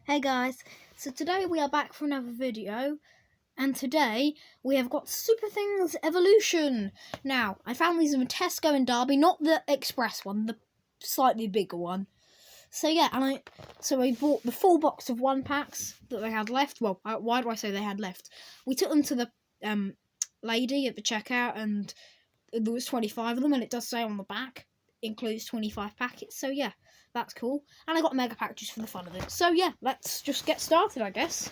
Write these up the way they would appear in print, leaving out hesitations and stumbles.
Hey guys, so today we are back for another video, and today we have got Superthings Evolution. Now, I found these in Tesco in Derby, not the express one, the slightly bigger one. So yeah, I bought the full box of 1-packs that they had left. Well, why do I say they had left? We took them to the lady at the checkout, and there was 25 of them, and it does say on the back, includes 25 packets, so yeah, that's cool. And I got a mega pack just for the fun of it. So yeah, let's just get started, I guess.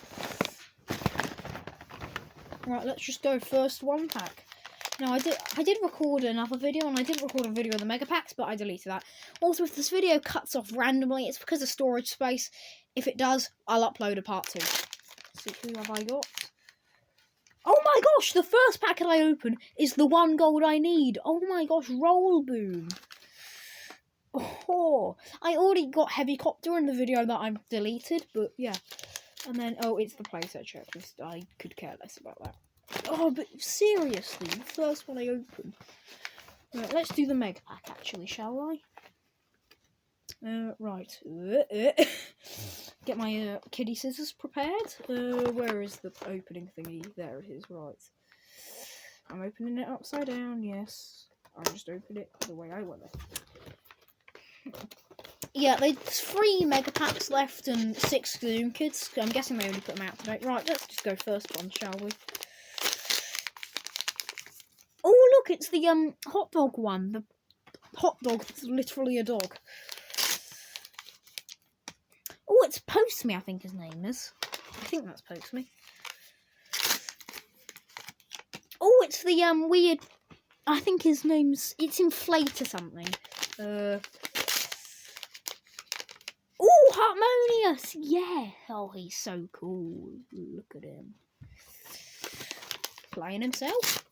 Right, let's just go first 1-pack. Now, I did record another video, and I did record a video of the mega packs, but I deleted that. Also, if this video cuts off randomly, it's because of storage space. If it does, I'll upload a part 2. So who have I got? Oh my gosh, the first packet I open is the 1 gold I need. Oh my gosh, Roll Boom. Oh, I already got Heavy-Copter in the video that I've deleted, but yeah. And then, oh, it's the playset checklist. I could care less about that. Oh, but seriously, the first one I open. Right, let's do the mega pack, actually, shall I? Right. Get my kiddie scissors prepared. Where is the opening thingy? There it is, right. I'm opening it upside down, yes. I'll just open it the way I want it. Yeah, there's 3 mega packs left and 6 Gloom Kids. I'm guessing they only put them out today. Right, let's just go first one, shall we? Oh, look, it's the hot dog one. The hot dog that's literally a dog. Oh, it's Post Me, I think his name is. I think that's Post Me. Oh, it's the weird. I think his name's. It's Inflate or something. Oh, Harmonious! Yeah! Oh, he's so cool. Look at him. Playing himself.